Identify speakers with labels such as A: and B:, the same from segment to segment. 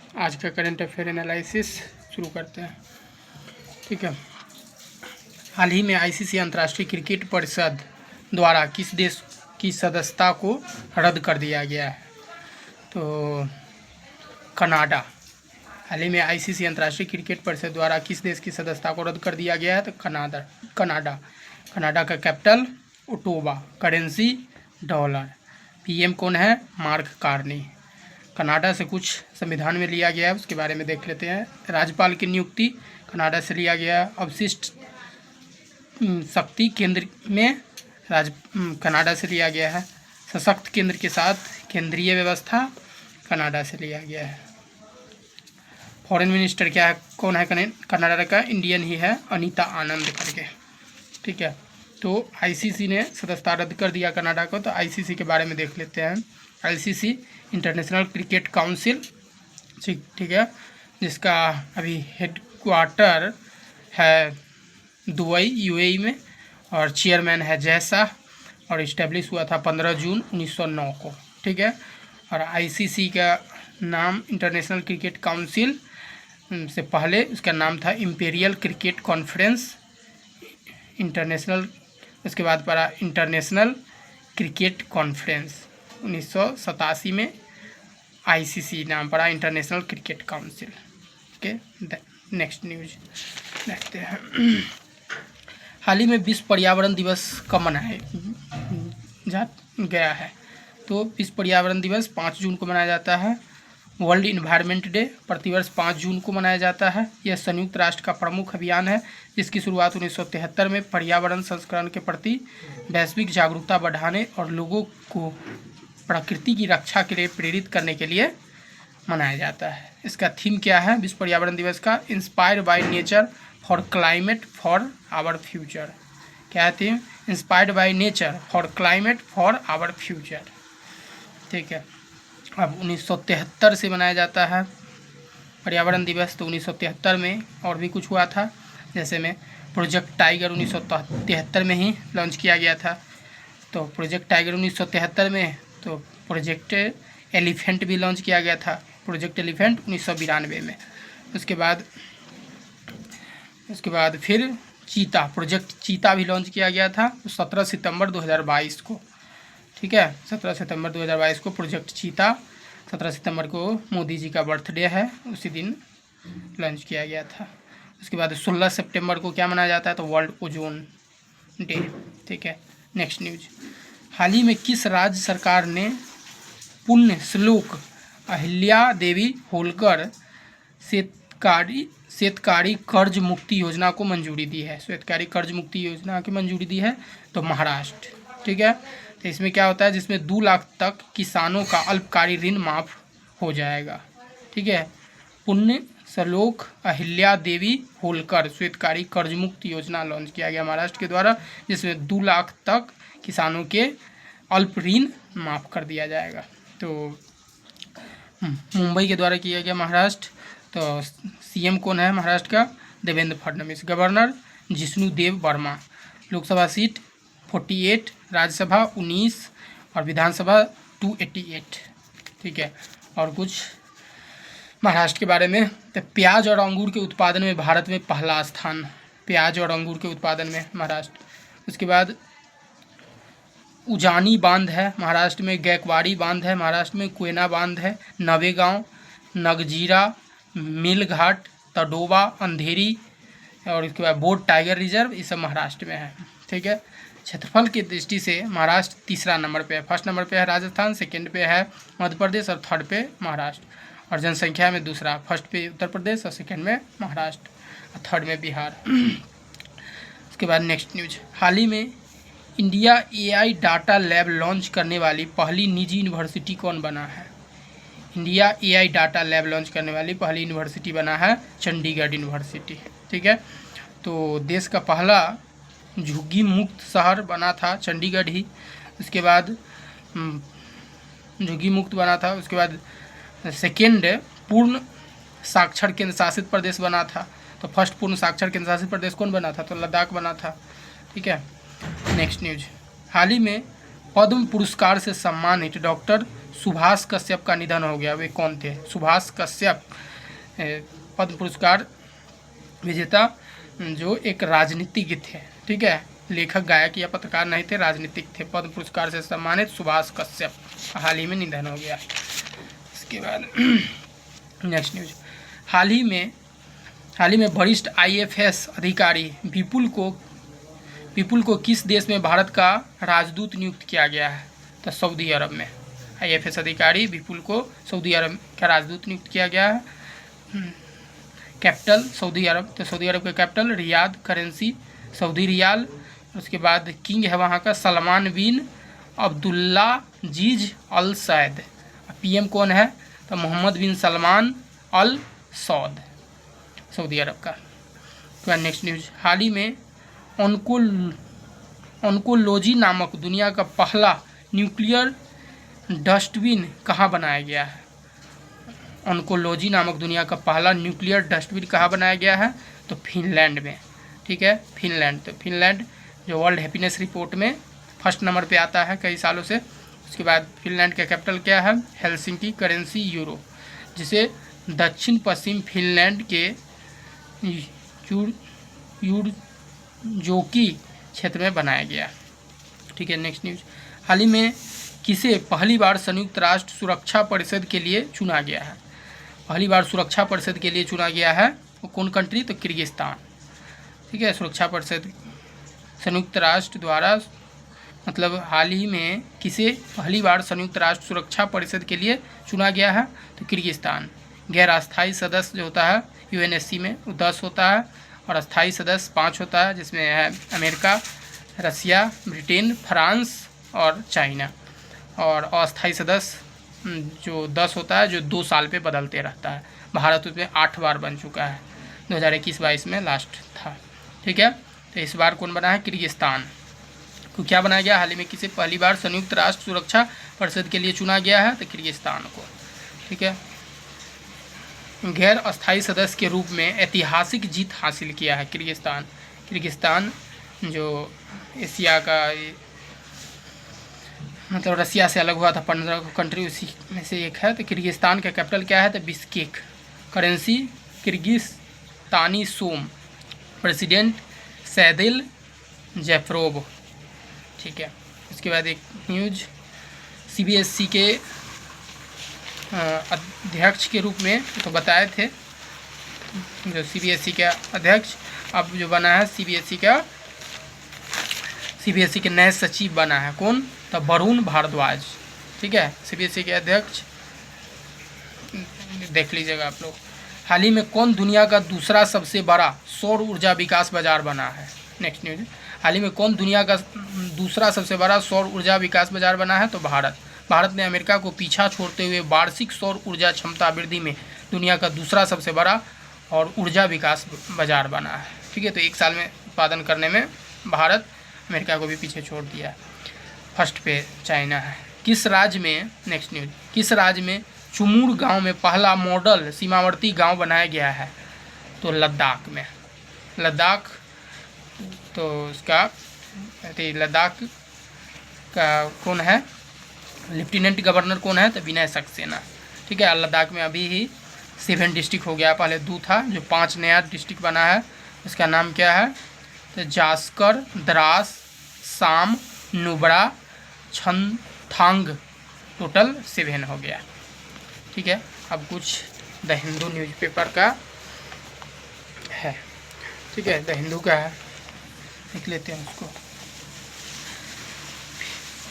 A: आज का current affair analysis शुरू करते हैं। ठीक है, हाल ही में आईसीसी अंतर्राष्ट्रीय क्रिकेट परिषद द्वारा किस देश की सदस्यता को रद्द कर दिया गया है? तो कनाडा। हाल ही में आईसीसी अंतर्राष्ट्रीय क्रिकेट परिषद द्वारा किस देश की सदस्यता को रद्द कर दिया गया है? तो कनाडा का capital Ottawa, currency dollar, PM कौन है? Mark Carney. कनाडा से कुछ संविधान में लिया गया है, उसके बारे में देख लेते हैं। राज्यपाल की नियुक्ति कनाडा से लिया गया। अवशिष्ट शक्ति केंद्र में कनाडा से लिया गया है। सशक्त केंद्र के साथ केंद्रीय व्यवस्था कनाडा से लिया गया है। फॉरेन मिनिस्टर क्या है, कौन है कनाडा का? इंडियन ही है, अनीता आनंद करके। ठीक है, तो आईसीसी ने सदस्यता रद्द कर दिया कनाडा को। तो आईसीसी के बारे में देख लेते हैं। आईसीसी इंटरनेशनल क्रिकेट काउंसिल, ठीक है, जिसका अभी हेडक्वार्टर है दुबई यूएई में, और चेयरमैन है जय शाह, और इस्टेब्लिश हुआ था 15 जून 1909 को। ठीक है, और आईसीसी का नाम इंटरनेशनल क्रिकेट काउंसिल से पहले उसका नाम था इंपीरियल क्रिकेट कॉन्फ्रेंस इंटरनेशनल, उसके बाद पड़ा इंटरनेशनल क्रिकेट कॉन्फ्रेंस। 1987 में आईसीसी नाम पड़ा, international cricket council. Okay, next news देखते हैं। हाल ही में विश्व पर्यावरण दिवस कब मनाया गया है? तो विश्व पर्यावरण दिवस 5 जून को मनाया जाता है। वर्ल्ड इन्वायरमेंट डे प्रतिवर्ष 5 जून को मनाया जाता है। यह संयुक्त राष्ट्र का प्रमुख अभियान है, जिसकी शुरुआत 1973 में पर्यावरण संस्करण के प्रति वैश्विक जागरूकता बढ़ाने और लोगों को प्रकृति की रक्षा के लिए प्रेरित करने के लिए मनाया जाता है। इसका थीम क्या है विश्व पर्यावरण दिवस का? Inspired by nature for climate for our future. क्या है theme? Inspired by nature for climate for our future. ठीक है, अब 1973 से मनाया जाता है पर्यावरण दिवस। तो 1973 में और भी कुछ हुआ था, जैसे में प्रोजेक्ट टाइगर 1973 में ही लॉन्च किया गया था। तो प्रोजेक्ट टाइगर 1973 में, तो प्रोजेक्ट एलिफेंट भी लॉन्च किया गया था, प्रोजेक्ट एलिफेंट 1992 में। उसके बाद फिर चीता, प्रोजेक्ट चीता भी लॉन्च किया गया था 17 सितंबर 2022 को। ठीक है, 17 सितंबर 2022 को प्रोजेक्ट चीता, 17 सितंबर को मोदी जी का बर्थडे है, उसी दिन लॉन्च किया गया था। उसके बाद 16 सितंबर को क्या मनाया जाता है? तो वर्ल्ड ओजोन डे। ठीक है, नेक्स्ट न्यूज। हाल ही में किस राज्य सरकार ने पुण्य श्लोक अहिल्या देवी होलकर शेतकारी कर्ज मुक्ति योजना को मंजूरी दी है? शेतकारी कर्ज मुक्ति योजना की मंजूरी दी है, तो महाराष्ट्र। ठीक है, तो इसमें क्या होता है, जिसमें 2 लाख तक किसानों का अल्पकारी ऋण माफ हो जाएगा। ठीक है, पुण्य श्लोक अहिल्या देवी होलकर शेतकारी कर्ज मुक्ति योजना लॉन्च किया गया महाराष्ट्र के द्वारा, जिसमें 2 लाख तक किसानों के अल्प ऋण माफ कर दिया जाएगा। तो मुंबई के द्वारा किया गया महाराष्ट्र। तो सीएम कौन है महाराष्ट्र का? देवेंद्र फडणवीस। गवर्नर जिष्णु देव वर्मा। लोकसभा सीट 48, राज्यसभा 19 और विधानसभा 288। ठीक है, और कुछ महाराष्ट्र के बारे में, तो प्याज और अंगूर के उत्पादन में भारत में पहला स्थान, प्याज और अंगूर के उत्पादन में महाराष्ट्र। उसके बाद उजानी बांध है महाराष्ट्र में, गैकवाड़ी बांध है महाराष्ट्र में, कोयना बांध है, नवेगांव, नगजीरा, मिलघाट, तडोबा, अंधेरी, और इसके बाद बोट टाइगर रिजर्व, ये सब महाराष्ट्र में है। ठीक है, क्षेत्रफल की दृष्टि से महाराष्ट्र तीसरा नंबर पे है। फर्स्ट नंबर पे है राजस्थान, सेकंड पे है मध्य प्रदेश और थर्ड पे महाराष्ट्र। और जनसंख्या में दूसरा, फर्स्ट पे उत्तर प्रदेश और सेकंड में महाराष्ट्र और थर्ड में बिहार। उसके बाद नेक्स्ट न्यूज। हाल ही में India AI data lab launch करने वाली पहली निजी यूनिवर्सिटी कौन बना है? India AI data lab launch करने वाली पहली यूनिवर्सिटी बना है चंडीगढ़ यूनिवर्सिटी। ठीक है, तो देश का पहला झुग्गी मुक्त शहर बना था चंडीगढ़ ही। उसके बाद झुग्गी मुक्त बना था। उसके बाद सेकेंड पूर्ण साक्षर केंद्र शासित प्रदेश बना था। तो फर्स्ट पूर्ण साक्षर केंद्र शासित प्रदेश कौन बना था? तो लद्दाख बना था। ठीक है, नेक्स्ट न्यूज। हाल ही में पद्म पुरस्कार से सम्मानित डॉक्टर सुभाष कश्यप का निधन हो गया। वे कौन थे? सुभाष कश्यप पद्म पुरस्कार विजेता, जो एक राजनीतिज्ञ थे, ठीक है, लेखक गायक या पत्रकार नहीं थे, राजनीतिक थे। पद्म पुरस्कार से सम्मानित सुभाष कश्यप, हाल ही में निधन हो गया। इसके बाद नेक्स्ट न्यूज, हाल ही में वरिष्ठ IFS अधिकारी विपुल को किस देश में भारत का राजदूत नियुक्त किया गया है? तो सऊदी अरब में। IFS अधिकारी विपुल को सऊदी अरब का राजदूत नियुक्त किया गया है। कैपिटल सऊदी अरब, तो सऊदी अरब का capital Riyadh, currency Saudi riyal. उसके बाद किंग है वहाँ का Salman bin Abdulaziz Al Saud. PM कौन है? तो Mohammed bin Salman Al Saud, Saudi Arab का। तो नेक्स्ट न्यूज, हाल ही में ऑन्कोलॉजी नामक दुनिया का पहला न्यूक्लियर डस्टबिन कहाँ बनाया गया है? ऑन्कोलॉजी नामक दुनिया का पहला न्यूक्लियर डस्टबिन कहाँ बनाया गया है? तो फिनलैंड में, ठीक है, फिनलैंड। तो फिनलैंड जो वर्ल्ड हैप्पीनेस रिपोर्ट में फर्स्ट नंबर पे आता है कई सालों से। उसके बाद फिनलैंड का कैपिटल क्या है? हेलसिंकी, करेंसी यूरो, जिसे दक्षिण पश्चिम फिनलैंड के यूरजोकी क्षेत्र में बनाया गया, ठीक है। नेक्स्ट न्यूज, हाल ही में किसे पहली बार संयुक्त राष्ट्र सुरक्षा परिषद के लिए चुना गया है? पहली बार सुरक्षा परिषद के लिए चुना गया है वो कौन कंट्री? तो किर्गिस्तान, ठीक है। सुरक्षा परिषद संयुक्त राष्ट्र द्वारा, मतलब हाल ही में किसे पहली बार संयुक्त राष्ट्र सुरक्षा परिषद के लिए चुना गया है? तो किर्गिस्तान। गैर अस्थायी सदस्य जो होता है UNSC में वो 10 होता है, और अस्थायी सदस्य 5 होता है, जिसमें है अमेरिका, रसिया, ब्रिटेन, फ्रांस और चाइना। और अस्थायी सदस्य जो 10 होता है, जो 2 साल पे बदलते रहता है। भारत उसमें 8 बार बन चुका है, 2021-22 में लास्ट था, ठीक है। तो इस बार कौन बना है? किर्गिस्तान को क्या बनाया गया? हाल ही में किसे पहली बार संयुक्त राष्ट्र सुरक्षा परिषद के लिए चुना गया है? तो किर्गिस्तान को, ठीक है। गैर अस्थायी सदस्य के रूप में ऐतिहासिक जीत हासिल किया है किर्गिस्तान जो एशिया का, मतलब रसिया से अलग हुआ था, 15 कंट्री उसी में से एक है। तो किर्गिस्तान का कैपिटल क्या है? तो Bishkek, currency Kyrgyzstani som, president Sadyr Japarov, ठीक है। उसके बाद एक न्यूज, CBSE के अध्यक्ष के रूप में तो बताए थे, जो CBSE के अध्यक्ष अब जो बना है CBSE के नए सचिव बना है कौन? तो वरुण भारद्वाज, ठीक है। CBSE के अध्यक्ष देख लीजिएगा आप लोग। हाल ही में कौन दुनिया का दूसरा सबसे बड़ा सौर ऊर्जा विकास बाजार बना है? नेक्स्ट न्यूज, हाल ही में कौन दुनिया का दूसरा सबसे बड़ा सौर ऊर्जा विकास बाजार बना है? तो भारत ने अमेरिका को पीछा छोड़ते हुए वार्षिक सौर ऊर्जा क्षमता वृद्धि में दुनिया का दूसरा सबसे बड़ा और ऊर्जा विकास बाजार बना है, ठीक है। तो एक साल में उत्पादन करने में भारत अमेरिका को भी पीछे छोड़ दिया। फर्स्ट पे चाइना है। किस राज्य में, नेक्स्ट न्यूज, किस राज्य में चुमूर गांव में पहला मॉडल सीमावर्ती गांव बनाया गया है? तो लद्दाख में। लद्दाख, तो उसका लद्दाख का कौन है? लेफ्टिनेंट गवर्नर कौन है? तो विनय सक्सेना, ठीक है। लद्दाख में अभी ही 7 डिस्ट्रिक्ट हो गया, पहले 2 था, जो 5 नया डिस्ट्रिक्ट बना है। इसका नाम क्या है? तो जास्कर, द्रास, साम, नुब्रा, छंथांग, टोटल 7 हो गया, ठीक है। अब कुछ द हिंदू न्यूज़पेपर का है, ठीक है, द हिंदू का है, देख लेते हैं उसको।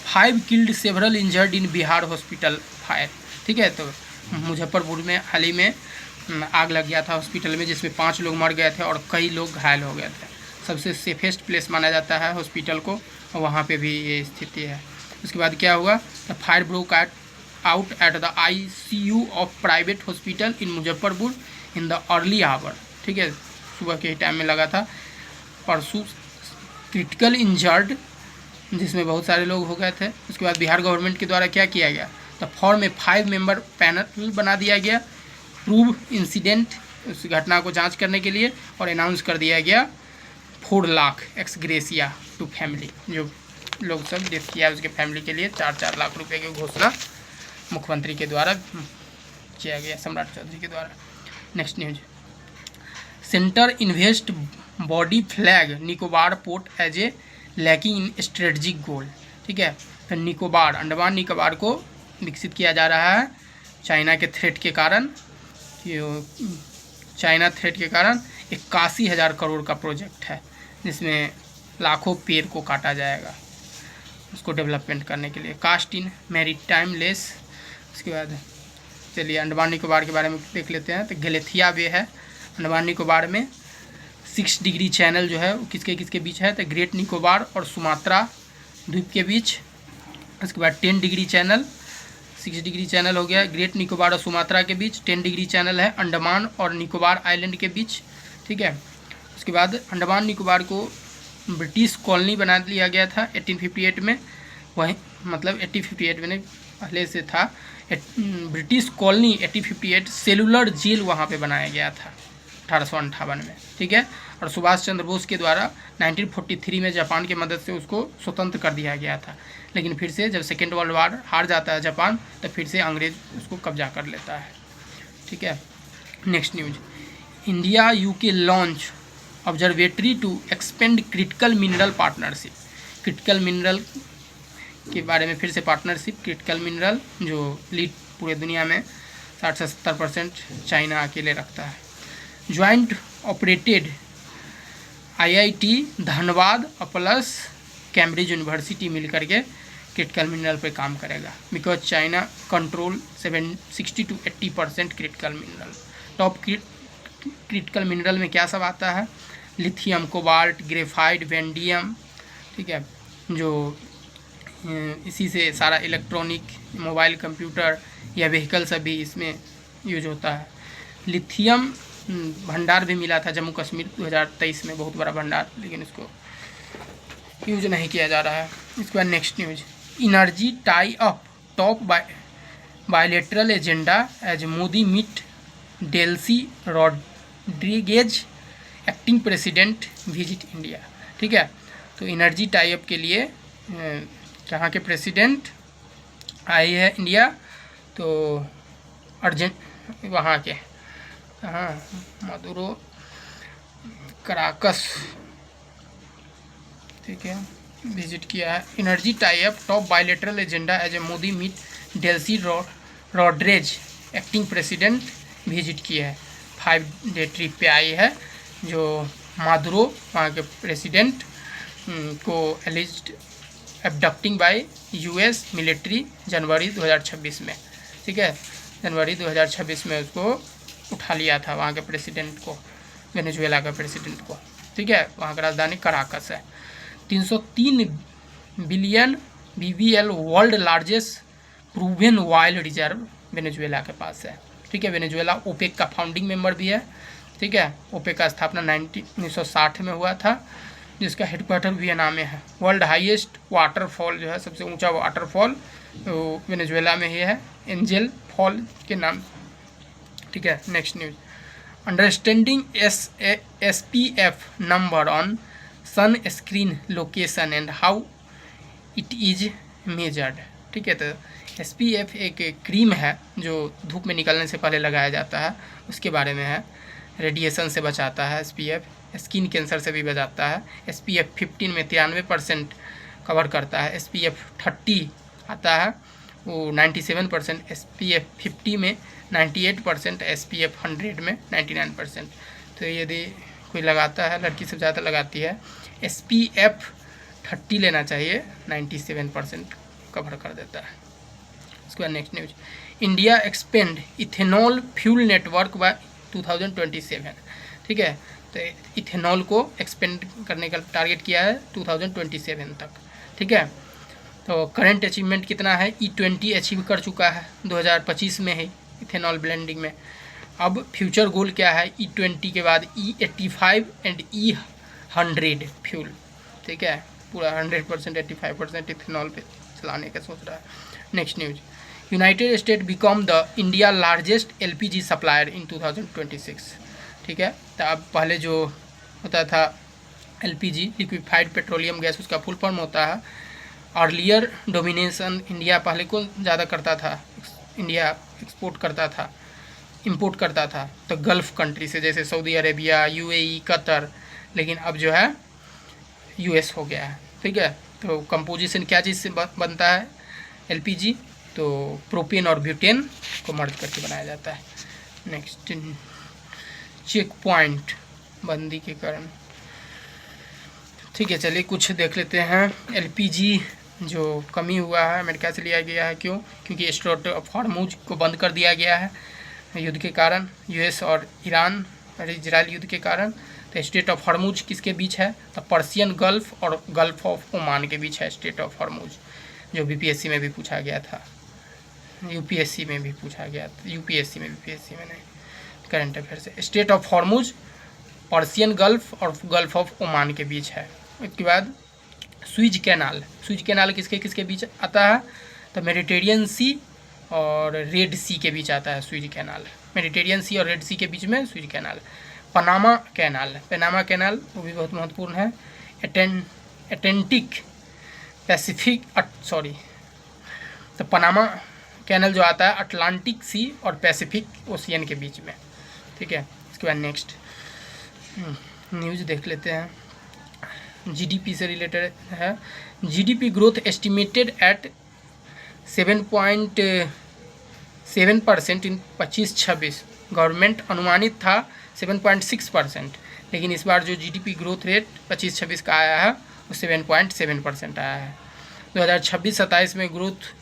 A: 5 killed several injured in Bihar hospital fire, ठीक है। तो मुजफ्फरपुर में हाल ही में आग लग गया था हॉस्पिटल में, जिसमें 5 लोग मर गए थे और कई लोग घायल हो गए थे। सबसे सेफेस्ट प्लेस माना जाता है हॉस्पिटल को, और वहाँ पे भी ये स्थिति है। उसके बाद क्या हुआ? The fire broke out at the ICU of private hospital in Muzaffarpur in the early hour, ठीक है, सुबह के टाइम में लगा था। परसों क्रिटिकल इंजर्ड, जिसमें बहुत सारे लोग हो गए थे। उसके बाद बिहार गवर्नमेंट के द्वारा क्या किया गया? तो फॉर्म में 5 मेंबर पैनल बना दिया गया प्रूव इंसिडेंट, उस घटना को जांच करने के लिए, और अनाउंस कर दिया गया 4 lakh ex gratia to family, जो लोग सब डेथ किया उसके फैमिली के लिए 4-4 लाख रुपए की घोषणा मुख्यमंत्री के द्वारा किया गया, सम्राट चौधरी के द्वारा। Next news, centre invest body flag Nicobar port as a lacking in strategic goal. ठीक है, फिर निकोबार, अंडमान निकोबार को विकसित किया जा रहा है चाइना के थ्रेट के कारण। चाइना थ्रेट के कारण 81,000 करोड़ का प्रोजेक्ट है, जिसमें लाखों पेड़ को काटा जाएगा उसको डेवलपमेंट करने के लिए। Cost in maritime less. उसके बाद चलिए अंडमान निकोबार के बारे में देख लेते हैं। तो गलेथिया बे है अंडमान निकोबार में। 6 डिग्री चैनल जो है वो किसके किसके बीच है, तो ग्रेट निकोबार और सुमात्रा द्वीप के बीच। उसके बाद 10 डिग्री चैनल, 6 डिग्री चैनल हो गया ग्रेट निकोबार और सुमात्रा के बीच। 10 डिग्री चैनल है अंडमान और निकोबार आइलैंड के बीच। ठीक है, उसके बाद अंडमान निकोबार को ब्रिटिश कॉलोनी बना लिया गया था 1858 में। वहीं मतलब 1858 में नहीं, पहले से था ब्रिटिश कॉलोनी 1858। सेलुलर जेल वहाँ पे बनाया गया था 1858 में। ठीक है, और सुभाष चंद्र बोस के द्वारा 1943 में जापान की मदद से उसको स्वतंत्र कर दिया गया था। लेकिन फिर से जब सेकेंड वर्ल्ड वार हार जाता है जापान, तो फिर से अंग्रेज उसको कब्जा कर लेता है। ठीक है, next news, India UK launch observatory to expand critical mineral partnership. Critical mineral के बारे में फिर से पार्टनरशिप। क्रिटिकल मिनरल जो लीड पूरे दुनिया में 60 से 70% चाइना अकेले रखता है। Joint operated IIT Dhanbad plus Cambridge university मिलकर के क्रिटिकल मिनरल पे काम करेगा। Because China control 60 to 80% critical mineral. Top critical mineral में क्या सब आता है, लिथियम, कोबाल्ट, ग्रेफाइट, वेंडियम। ठीक है, जो इसी से सारा इलेक्ट्रॉनिक, मोबाइल, कंप्यूटर या व्हीकल सब भी इसमें यूज होता है। लिथियम भंडार भी मिला था जम्मू कश्मीर 2023 में, बहुत बड़ा भंडार, लेकिन इसको यूज नहीं किया जा रहा है। इसके बाद next news, energy tie up top bilateral agenda as Modi meet Delcy Rodriguez acting president visit India. ठीक है, तो एनर्जी टाई अप के लिए कहाँ के प्रेसिडेंट आए हैं इंडिया, तो अर्जेंट वहाँ के हाँ मदुरो कराकस। ठीक है, विजिट किया है। Energy tie up top bilateral agenda as a Modi meet Delcy Rodriguez acting president visit किया है। 5 डे ट्रिप पे आई है, जो मादुरो वहाँ के प्रेसिडेंट को एलिज्ड एबडक्टिंग बाय US मिलिट्री जनवरी 2026 में। ठीक है, जनवरी 2026 में उसको उठा लिया था वहाँ के प्रेसिडेंट को, वेनेजुएला का प्रेसिडेंट को। ठीक है, वहाँ का राजधानी कराकस है। 303 billion BBL world largest proven oil reserve Venezuela के पास है। ठीक है, वेनेजुएला ओपेक का फाउंडिंग मेंबर भी है। ठीक है, ओपेक का स्थापना 1960 में हुआ था, जिसका हेडक्वार्टर वियना में है। वर्ल्ड हाईएस्ट वाटरफॉल जो है, सबसे ऊंचा वाटरफॉल वेनेजुएला में ही है, एंजल फॉल के नाम। ठीक है, next news, understanding SPF number on sunscreen location and how it is measured. ठीक है, तो SPF एक क्रीम है जो धूप में निकलने से पहले लगाया जाता है, उसके बारे में है। रेडिएशन से बचाता है SPF, स्किन कैंसर से भी बचाता है। SPF 15 में 93% कवर करता है। SPF 30 आता है वो 97%, SPF 50 में 98%, SPF 100 में 99%। तो यदि कोई लगाता है, लड़की सब ज़्यादा लगाती है, SPF 30 लेना चाहिए, 97% कवर कर देता है। उसके बाद next news, India expand ethanol fuel network by 2027। ठीक है, तो इथेनॉल को एक्सपेंड करने का टारगेट किया है 2027 तक। ठीक है, तो करंट अचीवमेंट कितना है, E20 अचीव कर चुका है 2025 में है इथेनॉल ब्लेंडिंग में। अब फ्यूचर गोल क्या है, E20 के बाद E85 एंड E100 फ्यूल। ठीक है, पूरा 100% 85% इथेनॉल पे चलाने का सोच रहा है। Next news, United state become the India largest LPG supplier in 2026। ठीक है, तो अब पहले जो होता था LPG लिक्विफाइड पेट्रोलियम गैस, उसका फुल फॉर्म होता है अर्लियर डोमिनेशन। इंडिया पहले को ज़्यादा करता था इंडिया एक्सपोर्ट करता था, इंपोर्ट करता था, तो गल्फ़ कंट्री से, जैसे सऊदी अरेबिया, यूएई, कतर, लेकिन अब जो है यूएस हो गया है। ठीक है, तो कंपोजिशन क्या चीज़ से बनता है एलपीजी, तो प्रोपेन और ब्यूटेन को मर्ज करके बनाया जाता है। नेक्स्ट, चेक पॉइंट बंदी के कारण। ठीक है, चलिए कुछ देख लेते हैं। एलपीजी जो कमी हुआ है अमेरिका से लिया गया है, क्यों? क्योंकि स्ट्रेट ऑफ हॉर्मुज को बंद कर दिया गया है युद्ध के कारण, यूएस और ईरान और इजराइल युद्ध के कारण। तो स्ट्रेट ऑफ हॉर्मुज किसके बीच है? तो पर्शियन गल्फ और गल्फ ऑफ ओमान के बीच है स्ट्रेट ऑफ हॉर्मुज, जो बीपीएससी में भी पूछा गया था, यूपीएससी में भी पूछा गया था, यूपीएससी में, बीपीएससी में नहीं, करंट अफेयर से। Straight of Hormuz Persian gulf और गल्फ ऑफ ओमान के बीच है। उसके बाद स्विज कैनाल, स्विज कैनाल किसके किसके बीच आता है? तो मेडिटेरियन सी और रेड सी के बीच आता है स्विज कैनाल, मेडिटेरियन सी और रेड सी के बीच में Swiss canal. Panama canal, Panama canal वो भी बहुत महत्वपूर्ण है। अटलांटिक पैसिफिक सॉरी, तो पनामा कैनाल जो आता है अटलांटिक सी और पैसिफिक ओशियन के बीच में। ठीक है, इसके बाद नेक्स्ट न्यूज़ देख लेते हैं, जीडीपी से रिलेटेड है। GDP growth estimated at 7.7% in 25-26। Government अनुमानित था 7.6%, लेकिन इस बार जो जीडीपी ग्रोथ रेट 25-26 का आया है वो 7.7% आया है। 2026-27 में ग्रोथ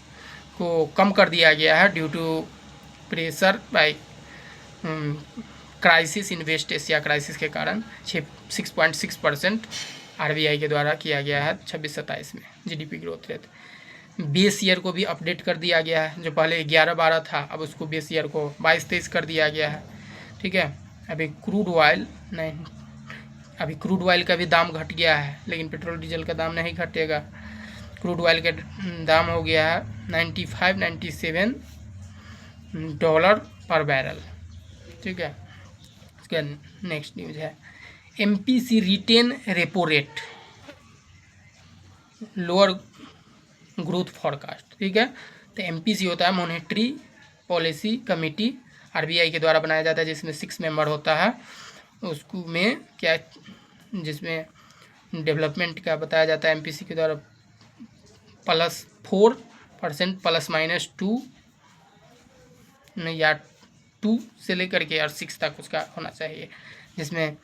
A: को कम कर दिया गया है due to pressure by crisis in West Asia crisis के कारण। 6.6% आरबीआई के द्वारा किया गया है 26-27 में GDP growth rate. Base year को भी अपडेट कर दिया गया है, जो पहले 11-12 था अब उसको बेस ईयर को 22-23 कर दिया गया है। ठीक है, अभी क्रूड ऑयल का भी दाम घट गया है, लेकिन पेट्रोल डीजल का दाम नहीं घटेगा। क्रूड ऑयल का दाम हो गया है $95-97 पर बैरल। ठीक है, इसका नेक्स्ट न्यूज़ है MPC retain repo rate lower growth forecast. ठीक है, तो एमपीसी होता है मॉनेटरी पॉलिसी कमेटी, आरबीआई के द्वारा बनाया जाता है, जिसमें 6 मेंबर होता है। उसको में क्या, जिसमें डेवलपमेंट का बताया जाता है एमपीसी के द्वारा +4% ±2 या 2 से लेकर के और 6 तक उसका होना चाहिए, जिसमें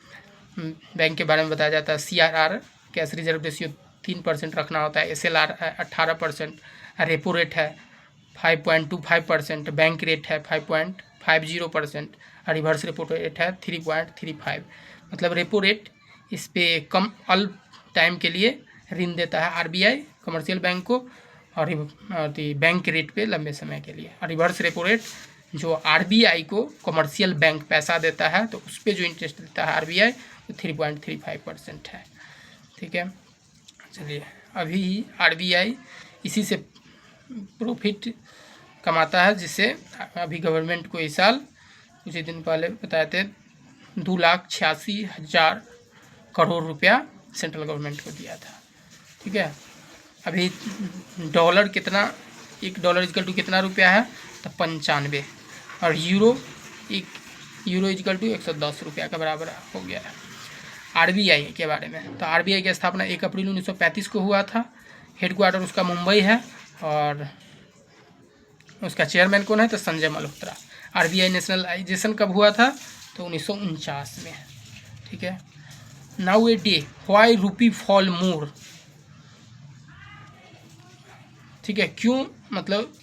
A: बैंक के बारे में बताया जाता है। सीआरआर कैश रिजर्व रेशियो 3% रखना होता है, एसएलआर है 18%, रेपो रेट है 5.25%, बैंक रेट है 5.50%, और रिवर्स रेपो रेट है 3.35। मतलब रेपो रेट इस पे कम अल्प टाइम के लिए ऋण देता है आरबीआई कमर्शियल बैंक को, और बैंक रेट पे लंबे समय के लिए। और रिवर्स रेपो रेट जो आरबीआई को कमर्शियल बैंक पैसा देता है तो उस पर जो इंटरेस्ट देता है आरबीआई वो 3.35% है। ठीक है, चलिए अभी आरबीआई इसी से प्रॉफिट कमाता है, जिससे अभी गवर्नमेंट को इस साल कुछ दिन पहले बताए थे 2,86,000 करोड़ रुपया सेंट्रल गवर्नमेंट को दिया था। ठीक है, अभी डॉलर कितना, $1 इक्वल टू कितना रुपया है? तो 95, और यूरो इक्वल टू 110 रुपया का बराबर हो गया है। आरबीआई के बारे में, तो आरबीआई की स्थापना 1 अप्रैल 1935 को हुआ था। हेडक्वार्टर उसका मुंबई है, और उसका चेयरमैन कौन है? तो संजय मल्होत्रा। आरबीआई नेशनलाइजेशन कब हुआ था? तो 1949 में। ठीक है, नाउ ए डे व्हाई रूपी फॉल मोर। ठीक है, क्यों, मतलब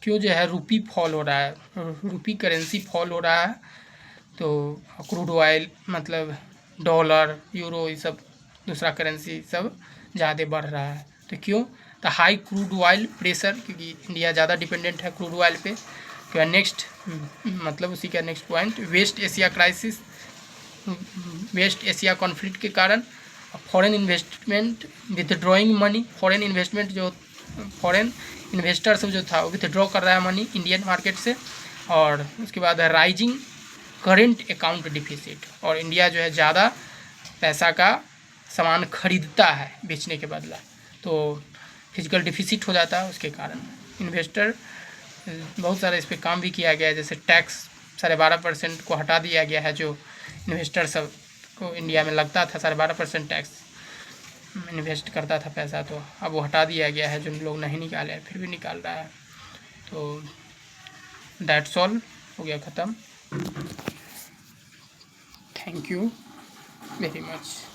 A: क्यों जो है रूपी फॉल हो रहा है, रूपी करेंसी फॉल हो रहा है। तो क्रूड ऑयल मतलब डॉलर, यूरो, ये सब दूसरा करेंसी सब ज़्यादा बढ़ रहा है। तो क्यों? तो हाई क्रूड ऑयल प्रेशर, क्योंकि इंडिया ज़्यादा डिपेंडेंट है क्रूड ऑयल पे। तो नेक्स्ट मतलब उसी का next point, West Asia crisis, West Asia conflict के कारण foreign investment withdrawing money, foreign investment जो फॉरेन इन्वेस्टर सब जो था वो विथड्रॉ कर रहा है मनी इंडियन मार्केट से। और उसके बाद है राइजिंग करेंट अकाउंट डिफिसिट, और इंडिया जो है ज़्यादा पैसा का सामान खरीदता है बेचने के बदला, तो फिजिकल डिफिसिट हो जाता है उसके कारण। इन्वेस्टर बहुत सारा इस पर काम भी किया गया है, जैसे टैक्स 12.5% को हटा दिया गया है, जो इन्वेस्टर सब को इंडिया में लगता था 12.5% टैक्स इन्वेस्ट करता था पैसा, तो अब वो हटा दिया गया है, जो लोग नहीं निकाले फिर भी निकाल रहा है। तो दैट्स ऑल, हो गया ख़त्म। Thank you very much.